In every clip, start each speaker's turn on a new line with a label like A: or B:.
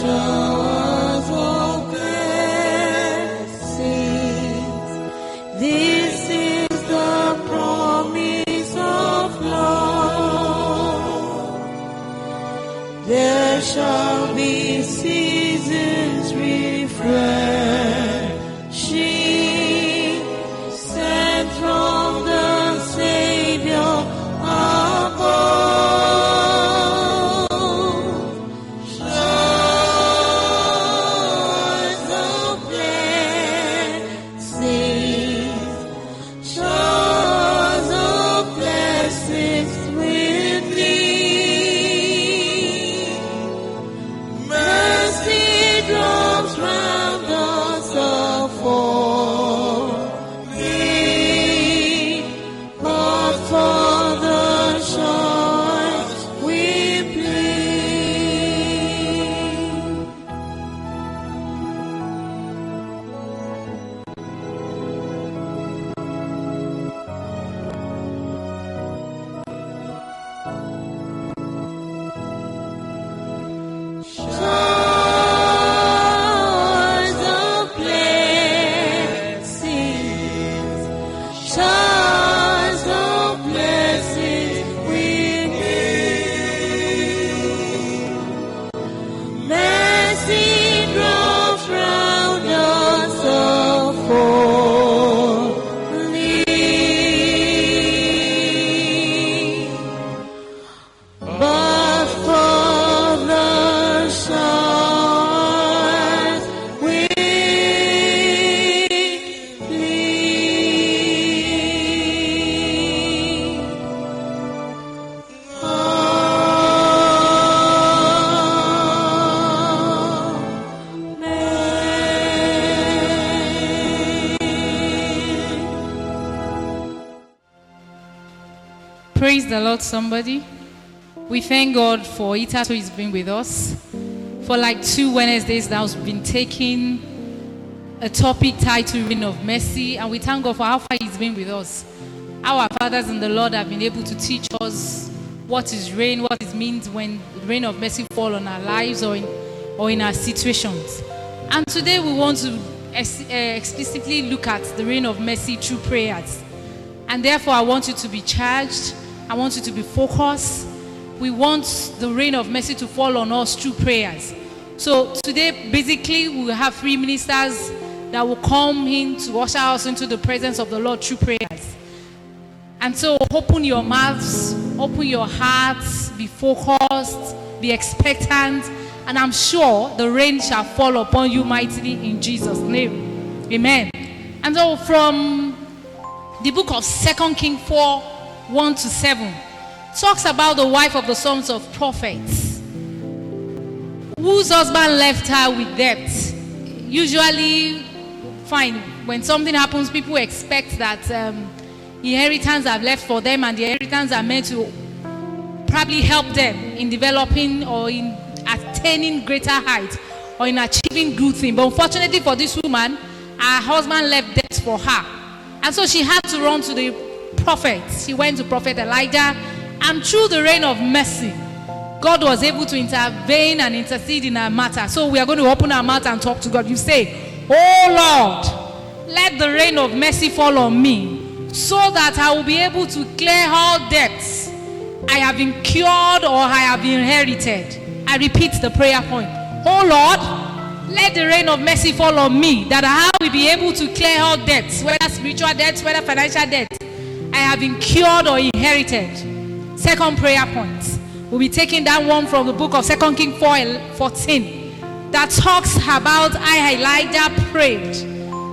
A: showers of blessings. This is the promise of love. There shall be seasons refreshing, sent from the Savior above. Showers of blessings, showers of blessings with thee. Mercy drops round us all for thee, but for the showers we plead. Showers of blessings, showers of blessings we need. Mercy drops round us all for thee, but for the showers we plead.
B: Praise the Lord, somebody. We thank God for it as He's been with us. For like 2 Wednesdays now, we've been taking a topic titled Reign of Mercy, and we thank God for how far He's been with us. Our fathers in the Lord have been able to teach us what is reign, what it means when the reign of mercy fall on our lives or in our situations. And today we want to explicitly look at the reign of mercy through prayers. And therefore I want you to be charged. I want you to be focused. We want the reign of mercy to fall on us through prayers. So today, basically, we will have 3 ministers that will come in to usher us into the presence of the Lord through prayers. And so open your mouths, open your hearts, be focused, be expectant, and I'm sure the rain shall fall upon you mightily in Jesus' name. Amen. And so from the book of 2 Kings 4, 1-7, talks about the wife of the sons of prophets, whose husband left her with debt. Usually, fine, when something happens, people expect that inheritance are left for them, and the inheritance are meant to probably help them in developing or in attaining greater heights or in achieving good things. But unfortunately for this woman, her husband left debt for her, and so she had to run to the prophet. She went to Prophet Elijah, and through the reign of mercy, God was able to intervene and intercede in our matter. So we are going to open our mouth and talk to God. You say, "Oh Lord, let the reign of mercy fall on me, so that I will be able to clear all debts I have incurred or I have inherited." I repeat the prayer point. "Oh Lord, let the reign of mercy fall on me, that I will be able to clear all debts, whether spiritual debts, whether financial debts I have incurred or inherited." Second prayer point. We'll be taking that one from the book of 2 Kings 4:14, that talks about how Elijah prayed.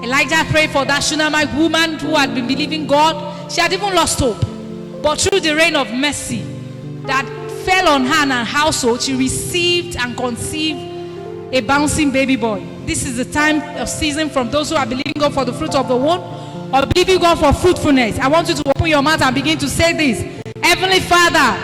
B: Elijah prayed for that Shunammite woman who had been believing God. She had even lost hope. But through the reign of mercy that fell on her and her household, she received and conceived a bouncing baby boy. This is the time of season from those who are believing God for the fruit of the womb or believing God for fruitfulness. I want you to open your mouth and begin to say this. Heavenly Father,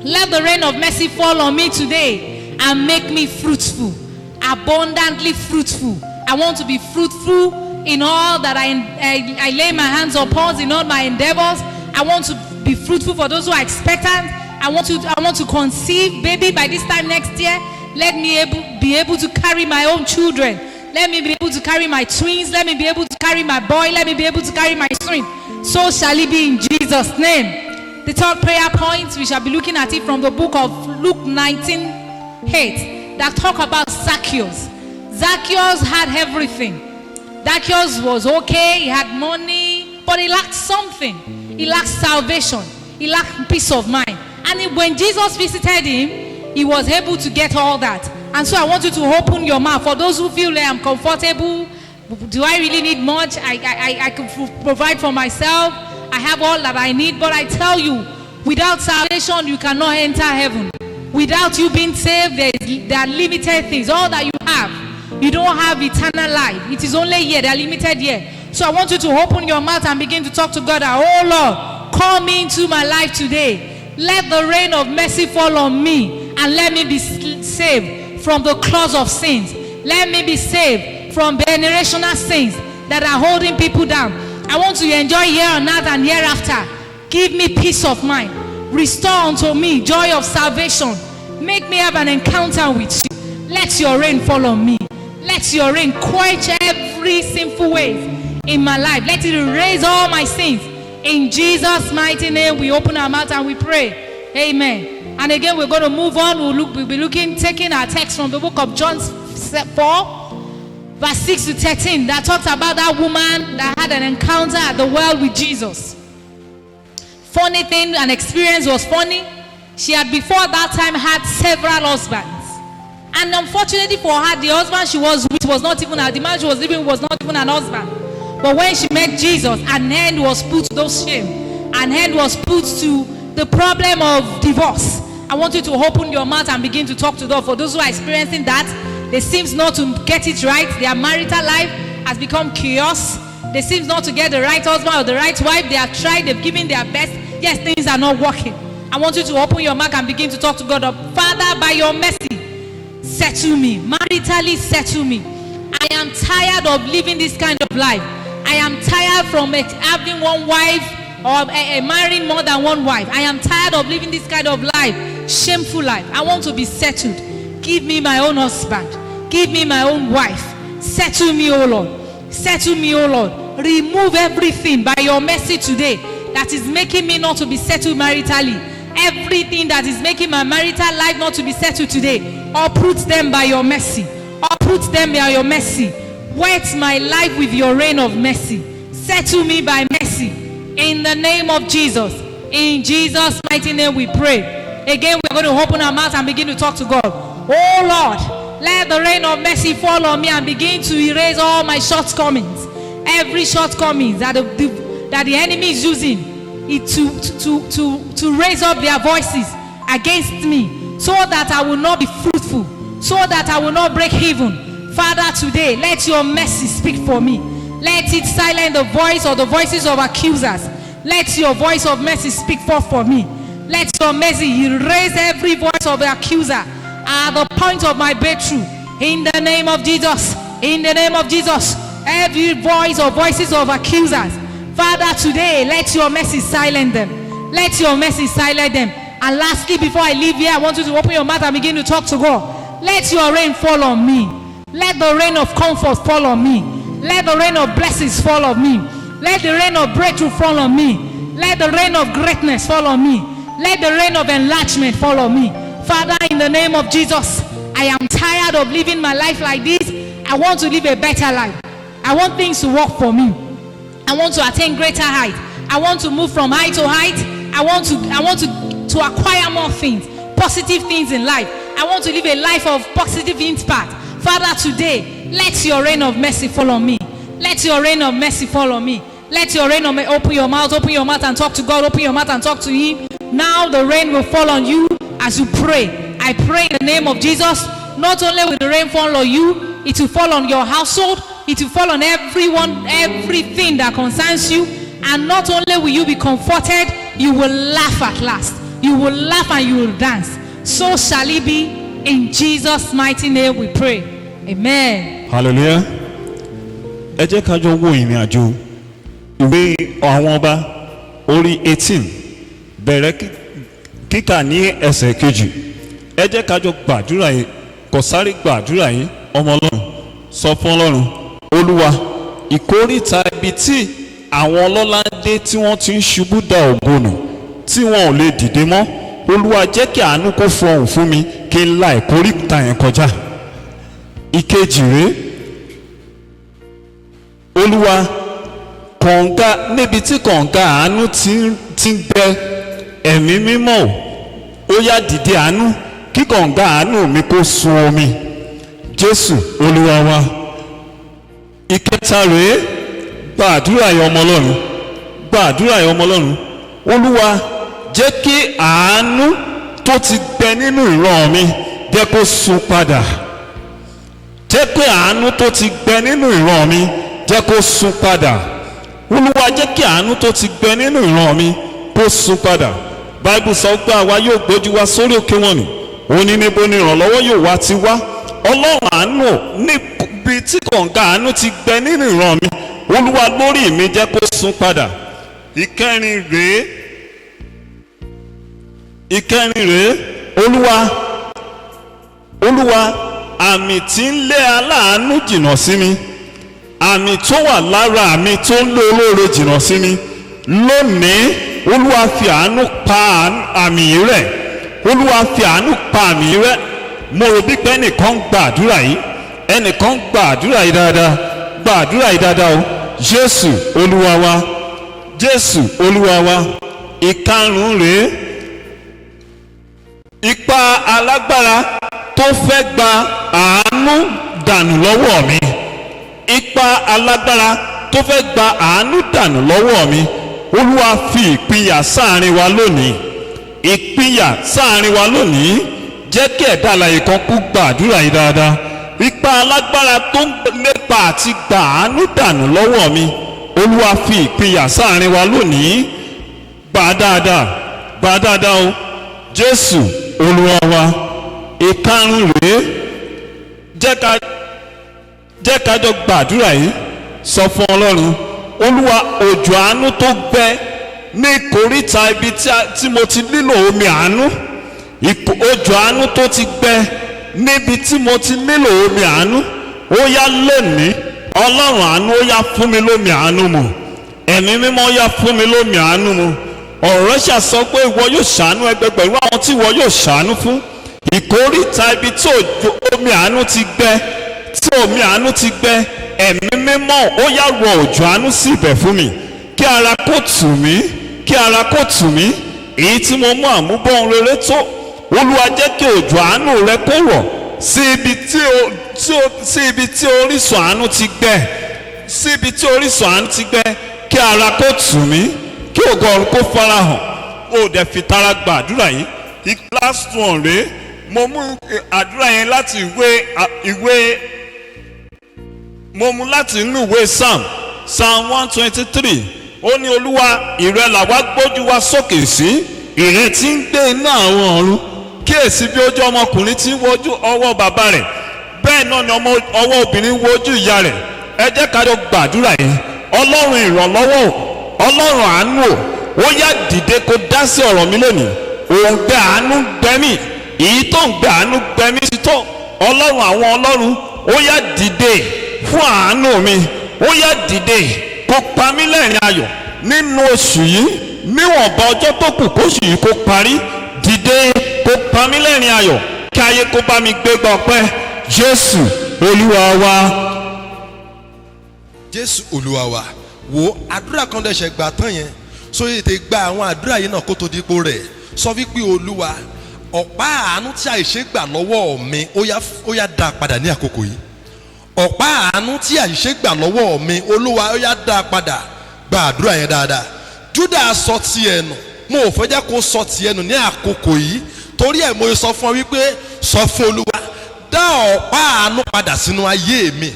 B: let the reign of mercy fall on me today and make me fruitful, abundantly fruitful. I want to be fruitful in all that I lay my hands upon, in all my endeavors. I want to be fruitful for those who are expectant. I want to conceive baby by this time next year. Let me be able to carry my own children. Let me be able to carry my twins. Let me be able to carry my boy. Let me be able to carry my twin. So shall it be in Jesus' name. The third prayer point, we shall be looking at it from the book of Luke 19:8, that talk about Zacchaeus. Zacchaeus had everything. Zacchaeus was okay, he had money, but he lacked something. He lacked salvation. He lacked peace of mind. And when Jesus visited him, he was able to get all that. And so I want you to open your mouth. For those who feel like I'm comfortable, do I really need much? I can provide for myself. I have all that I need. But I tell you, without salvation, you cannot enter heaven. Without you being saved, there are limited things. All that you have, you don't have eternal life. It is only here. They are limited here. So I want you to open your mouth and begin to talk to God. Oh Lord, come into my life today. Let the rain of mercy fall on me, and let me be saved from the claws of sins. Let me be saved from generational sins that are holding people down. I want to enjoy here on earth and hereafter. Give me peace of mind. Restore unto me joy of salvation. Make me have an encounter with you. Let your rain fall on me. Let your rain quench every sinful ways in my life. Let it erase all my sins. In Jesus' mighty name, we open our mouth and we pray. Amen. And again, we're going to move on. We'll be taking our text from the book of John 4, verse 6 to 13, that talks about that woman that had an encounter at the well with Jesus. Funny thing, an experience was funny. She had before that time had several husbands. And unfortunately for her, the husband she was with was not even, the man she was living with was not even an husband. But when she met Jesus, an end was put to those shame. An end was put to the problem of divorce. I want you to open your mouth and begin to talk to God. For those who are experiencing that, they seem not to get it right. Their marital life has become chaos. They seem not to get the right husband or the right wife. They have tried, they've given their best. Yes, things are not working. I want you to open your mouth and begin to talk to God. Father, by your mercy, settle me. Maritally settle me. I am tired of living this kind of life. I am tired from having one wife or marrying more than one wife. I am tired of living this kind of life, shameful life. I want to be settled. Give me my own husband. Give me my own wife. Settle me, O Lord. Settle me, O Lord. Remove everything by your mercy today that is making me not to be settled maritally. Everything that is making my marital life not to be settled today, uproot them by your mercy. Uproot them by your mercy. Wet my life with your rain of mercy. Settle me by mercy. In the name of Jesus. In Jesus' mighty name we pray. Again, we're going to open our mouth and begin to talk to God. Oh Lord, let the rain of mercy fall on me and begin to erase all my shortcomings. Every shortcomings that the enemy is using to raise up their voices against me, so that I will not be fruitful, so that I will not break even. Father, today, let your mercy speak for me. Let it silence the voice or the voices of accusers. Let your voice of mercy speak forth for me. Let your mercy erase every voice of the accuser at the point of my breakthrough. In the name of Jesus. In the name of Jesus. Every voice or voices of accusers. Father, today, let your mercy silence them. Let your mercy silence them. And lastly, before I leave here, I want you to open your mouth and begin to talk to God. Let your rain fall on me. Let the rain of comfort fall on me. Let the rain of blessings fall on me. Let the rain of breakthrough fall on me. Let the rain of greatness fall on me. Let the rain of enlargement fall on me. Father, in the name of Jesus, I am tired of living my life like this. I want to live a better life. I want things to work for me. I want to attain greater height. I want to move from height to height. I want to acquire more things, positive things in life. I want to live a life of positive impact. Father, today, let your rain of mercy fall on me. Let your rain of mercy fall on me. Let your rain of mercy, open your mouth and talk to God. Open your mouth and talk to Him. Now the rain will fall on you as you pray. I pray in the name of Jesus. Not only will the rain fall on you, it will fall on your household. It will fall on everyone, everything that concerns you. And not only will you be comforted, you will laugh at last. You will laugh and you will dance. So shall it be. In Jesus' mighty name we pray. Amen.
C: Hallelujah. Ẹ jẹ́ ká jọ wo ìrìn àjò ìwé àwọn ọba orí 18 bẹ̀rẹ̀ kíkà ní ẹsẹ̀ kejì. Ẹ jẹ́ ká jọ gbàdúrà kò sáré gbàdúrà yìí ọmọ Ọlọ́run sọ fún Ọlọ́run Olúwa ìkóríta ibi tí àwọn ọlọ́lá dé tí wọ́n ti ń ṣubú da ògo nù tí wọn ò lè dìde mọ́ Olúwa jẹ́ kí àánú kó fọhùn fún mi kí n la ìkóríta yẹn kọjá. Ìkejì rèé Olúwa kọ̀ǹga níbi tí kọ̀ǹga àánú ti ń gbẹ ẹ̀mí mímọ́ ó yá dìde àánú kí kọ̀ǹga àánú mi kó sun omi Jésù Olúwa wa. Ìkẹta rèé gbàdúrà yìí ọmọ Ọlọ́run gbàdúrà yìí ọmọ Ọlọ́run Olúwa jẹ́ kí àánú tó ti gbẹ nínú ìran mi jẹ́ kó sun padà jẹ́ pé àánú tó ti gbẹ nínú ìran mi jẹ́ kó sun padà Olúwa jẹ́ kí àánú tó ti gbẹ nínú ìran mi kó sun padà. Báíbù sọ pé àwa yóò gbójú wa sórí òkè wọn ni ó ní níbo ni ìrànlọ́wọ́ yóò wá ti wá. Ọlọ́run àánú níbi tí kọ̀ǹga àánú ti gbẹ nínú ìran mi Olúwa lórí mi jẹ́ kó sun padà. Ìkẹrin rèé Olúwa àmì tí ń lé aláàánú jìnnà sí mi àmì tó wà lára mi tó ń lé olóore jìnnà sí mi lónìí Olúwa fi àánú pa àmì rẹ̀ Olúwa fi àánú pa àmì rẹ̀. Mo rò bí pé ẹnìkan gbàdúrà yìí dáadáa o Jésù Olúwa wa Jésù Olúwa wa. Ìkarùn rèé ipa alágbára tó fẹ́ gba àánú dànù lọ́wọ́ mi ipa alágbára tó fẹ́ gba àánú dànù lọ́wọ́ mi Olúwa fi ìpínyà sáàrin wa lónìí jẹ́ kí ẹ̀dá alààyè kan kú gbàdúrà yìí dáadáa. Ipa alágbára tó ń lépa àti gba àánú dànù lọ́wọ́ mi Olúwa fi ìpínyà sáàrin wa lónìí gbà dáadáa o Jésù Olúwa wa. Ìkarùn rèé jẹ́ ká jọ gbàdúrà yìí sọ fún Ọlọ́run Olúwa òjò àánú tó gbẹ ní ìkóríta ibi tí mo ti nílò omi àánú òjò àánú tó ti gbẹ níbi tí mo ti nílò omi àánú ó yá lónìí Ọlọ́run àánú ó yá fún mi lómi àánú mu ẹ̀mí mímọ́ ó yá fún mi lómi àánú mu. Ọ̀rọ̀ ṣàsọ pé ìwọ yóò ṣàánú ẹgbẹgbẹ̀rún àwọn tí ìwọ yóò ṣàánú fún. Ìkóríta ibi tí omi àánú ti gbẹ ẹ̀mí mímọ́ ó yá rọ òjò àánú sí ibẹ̀ fún mi kí ara kó tù mí èyí tí mo mú àmúbọ̀n rere tó Olúwa jẹ́ kí òjò àánú rẹ kó rọ̀ sí ibi tí orísun àánú ti gbẹ kí ara kó tù mí kí ògo ọ̀run kó farahàn ó dẹ̀ fi tara gbàdúrà yìí. Last one rèé mo mú àdúrà yẹn láti inú ìwé Psalm 123 ó ní Olúwa ìrẹ làwa gbójú wa sókè sí ìrẹ tí ń gbé iná àwọn ọ̀run kíyèsí bí ojú ọmọkùnrin tí ń wojú ọwọ́ bàbá rẹ̀ bẹ́ẹ̀ náà ni ọwọ́ obìnrin wojú ìyá rẹ̀. Ẹ jẹ́ ká jọ gbàdúrà yìí Ọlọ́run ìrànlọ́wọ́ Ọlọ́run àánú ó yá dìde kó dá sí ọ̀rọ̀ mi lónìí òun gbé àánú gbẹ̀mí èyí tó ń gbé àánú gbẹ̀mí sí tó Ọlọ́run àwọn ọlọ́run ó yá dìde fún àánú mi ó yá dìde kó pa mí lẹ́rìn ayọ̀ nínú oṣù yìí níwọ̀nba ọjọ́ tó kù kóṣù yìí kó parí dìde kó pa mí lẹ́rìn ayọ̀ kí ayé kó bá mi gbégbá ọpẹ́ Jésù Olúwa wa.
D: Jésù Olúwa wa. Wo àdúrà kan dẹ̀ṣẹ̀ gbà tán yẹn so yìí tẹ gba àwọn àdúrà yìí náà kó tó di ipò rẹ̀ sọ wípé Olúwa ọ̀pá àánú tí àìṣe gbà lọ́wọ́ mi ó yá dá padà ní àkókò yìí ọ̀pá àánú tí àìṣe gbà lọ́wọ́ mi Olúwa ó yá dá padà gba àdúrà yẹn dáadáa. Júdà sọ tiẹ̀ nù mo ò fẹ́ jẹ́ kó sọ tiẹ̀ nù ní àkókò yìí torí ẹ̀ mo sọ fún ọ wípé sọ fún Olúwa dá ọ̀pá àánú padà sínú ayé mi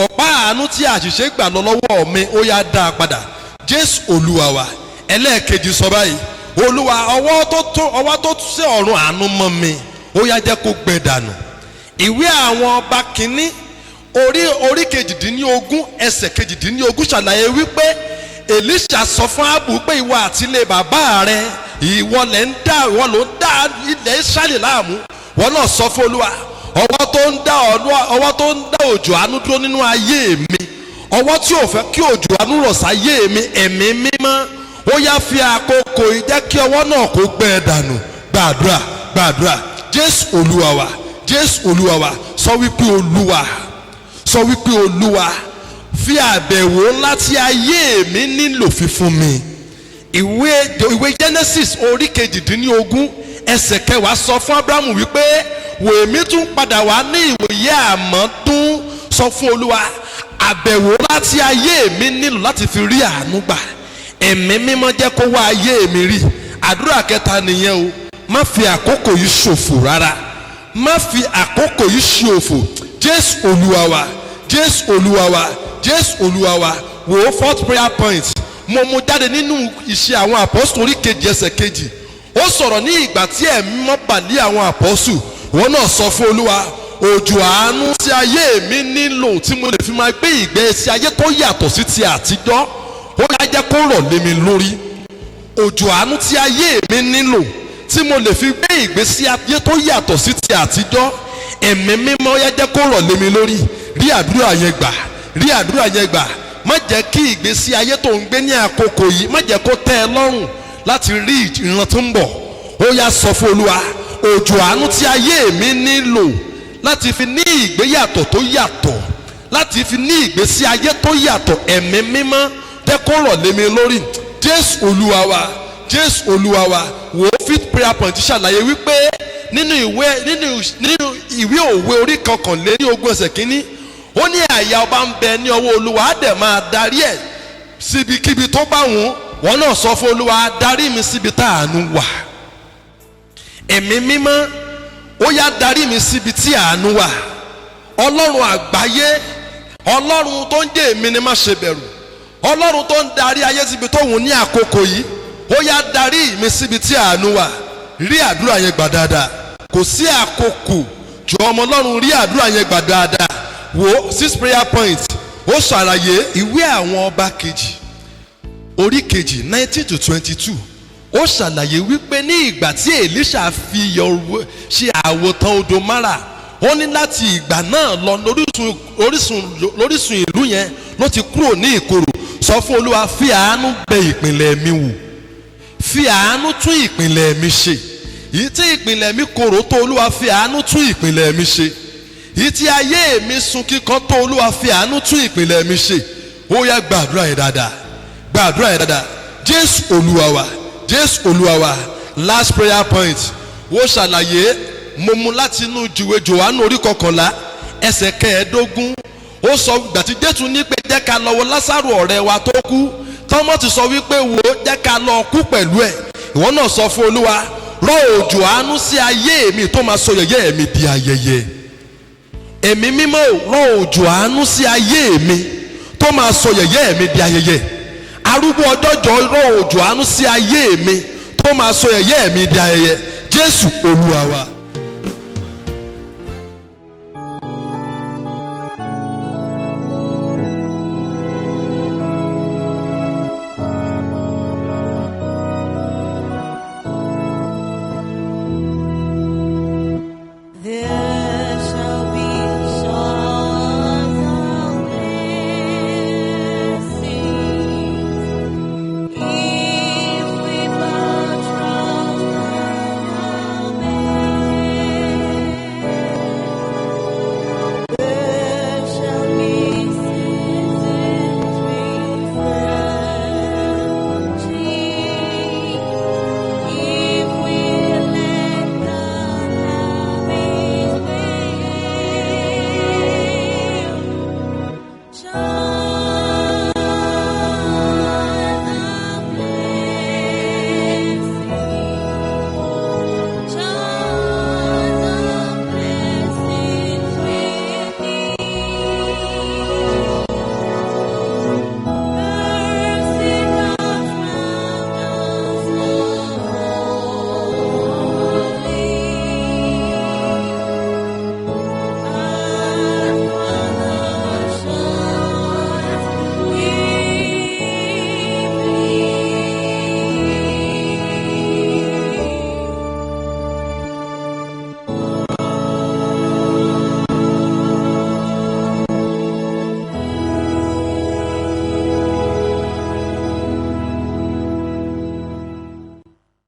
D: ọ̀pá àánú tí àṣìṣe gbà lọ lọ́wọ́ mi ó yá dá a padà Jésù Olúwa wa. Ẹlẹ́ẹ̀kejì sọ báyìí Olúwa ọwọ́ tó ṣe ọ̀run àánú mọ́ mi ó yá jẹ́ kó gbẹ dànù. Ìwé àwọn ọba kìíní orí kejìdínlógún ẹsẹ̀ kejìdínlógún ṣàlàyé wípé Èlíṣà sọ fún Ábù pé ìwọ àti ilé bàbá rẹ ìwọ ló ń dá ilẹ̀ Ísírẹ́lì láàmú wọn náà sọ fún Olúwa ọwọ́ tó ń dá òjò àánú dúró nínú ayé mi, ọwọ́ tí ò fẹ́ kí òjò àánú rọ̀ sáyé mi, ẹ̀mí mímọ́ ó yá fi àkókò yìí jẹ́ kí ọwọ́ náà kó gbẹ dànù. Gbàdúrà Jésù Olúwa wa, Jésù Olúwa wa, sọ wípé Olúwa fi àbẹ̀wò ńlá tí ayé mi nílò fífún mi. Ìwé Genesis orí 18 ẹsẹ̀ 10 sọ fún Abrahamu wípé wò èmi tún padà wá ní ìwòye àmọ́dún, sọ fún Olúwa àbẹ̀wò ńlá tí ayé mi nílò láti fi rí àánú gbà. Ẹ̀mí mímọ́ jẹ́ kó wá ayé mi rí. Àdúrà kẹta nìyẹn o, má fi àkókò yìí ṣòfò rárá, má fi àkókò yìí ṣòfò. Jésù Olúwa wa, Jésù Olúwa wa, Jésù Olúwa wa. Wò ó 4th prayer point, mo mú jáde nínú Iṣẹ́ àwọn Àpọ́sítélì orí 2 ẹsẹ̀ 2. Ó sọ̀rọ̀ ní ìgbà tí ẹ̀mí mọ́ bà lé àwọn àpọ́sù. Wọ́n náà sọ fún Olúwa òjò àánú tí ayé mi nílò tí mo lè fi máa gbé ìgbésí ayé tó yàtọ̀ sí ti àtijọ́, ó yá jẹ́ kó rọ̀ lé mi lórí. Òjò àánú tí ayé mi nílò tí mo lè fi gbé ìgbésí ayé tó yàtọ̀ sí ti àtijọ́, ẹ̀mí mímọ́ yá jẹ́ kó rọ̀ lé mi lórí. Rí àdúrà yẹn gbà, rí àdúrà yẹn gbà. Má jẹ́ kí ìgbésí ayé tó ń gbé ní àkókò yìí má jẹ́ kó tẹ́ ẹ lọ́rùn láti rí ìran tó ń bọ̀. Ó yá sọ fún Olúwa òjò àánú tí ayé mi nílò láti fi ní ìgbéyàtọ̀ tó yàtọ̀, láti fi ní ìgbésí ayé tó yàtọ̀, ẹ̀mí mímọ́ jẹ́ kó rọ̀ lé mi lórí. Jésù Olúwa wa, Jésù Olúwa wa. Wò ó 5th prayer point ṣàlàyé wípé nínú ìwé òwe orí 21 ẹsẹ̀ 1, ó ní àyà ọba ń bẹ ní ọwọ́ Olúwa, á dẹ̀ máa darí ẹ̀ síbikíbi tó bá wùn. Wọ́n náà sọ fún Olúwa darí mi síbi tá àánú wà. Ẹ̀mí mímọ́ ó yá darí mi síbi tí àánú wà. Ọlọ́run àgbáyé, Ọlọ́run tó ń jẹ́ èmi ni má ṣe bẹ̀rù, Ọlọ́run tó ń darí ayé síbi tó wùn ní àkókò yìí, ó yá darí mi síbi tí àánú wà. Rí àdúrà yẹn gbà dáadáa, kò sí àkókò jọ ọmọ Ọlọ́run, rí àdúrà yẹn gbà dáadáa. Wo 6th prayer point, ó ṣàlàyé ìwé àwọn ọba kejì orí 2 19 to 22. Ó ṣàlàyé wípé ní ìgbà tí Èlíṣà fi iyọ̀ ṣe àwòtán odò Mara, ó ní láti ìgbà náà lọ lórísun ìlú yẹn ló ti kúrò ní ìkorò. Sọ fún Olúwa fi àánú bẹ ìpìlẹ̀ mi wò, fi àánú tún ìpìlẹ̀ mi ṣe. Èyí tí ìpìlẹ̀ mi korò tó, Olúwa fi àánú tún ìpìlẹ̀ mi ṣe. Èyí tí ayé mi sun kíkan tó, Olúwa fi àánú tún ìpìlẹ̀ mi ṣe. Ó yá gbàdúrà yẹn dáadáa, gbàdúrà yẹn dáadáa. Jésù Olúwa wa, Jésù Olúwa wa. Last prayer point, ó ṣàlàyé, mo mú láti inú ìwé Jòhánù orí 11 ẹsẹ̀ 15. Ó sọ ìgbà tí Jésù ní pé jẹ́ ká lọ wo Lásárù ọ̀rẹ́ wa tó kú, tọ́mọ́ ti sọ wípé wò ó jẹ́ ká lọ kú pẹ̀lú ẹ̀. Ìwọ náà sọ fún Olúwa rọ̀ òjò àánú sí ayé mi tó máa sọ yẹ̀yẹ́ mi di ayẹyẹ. Ẹ̀mí mímọ́ rọ̀ òjò àánú sí ayé mi tó máa sọ yẹ̀yẹ́ mi di ayẹyẹ. Arúgbó ọjọ́jọ́ rọ̀ òjò àánú sí ayé mi tó máa sọ yẹ̀yẹ́ mi di ayẹyẹ. Jésù Olúwa wa.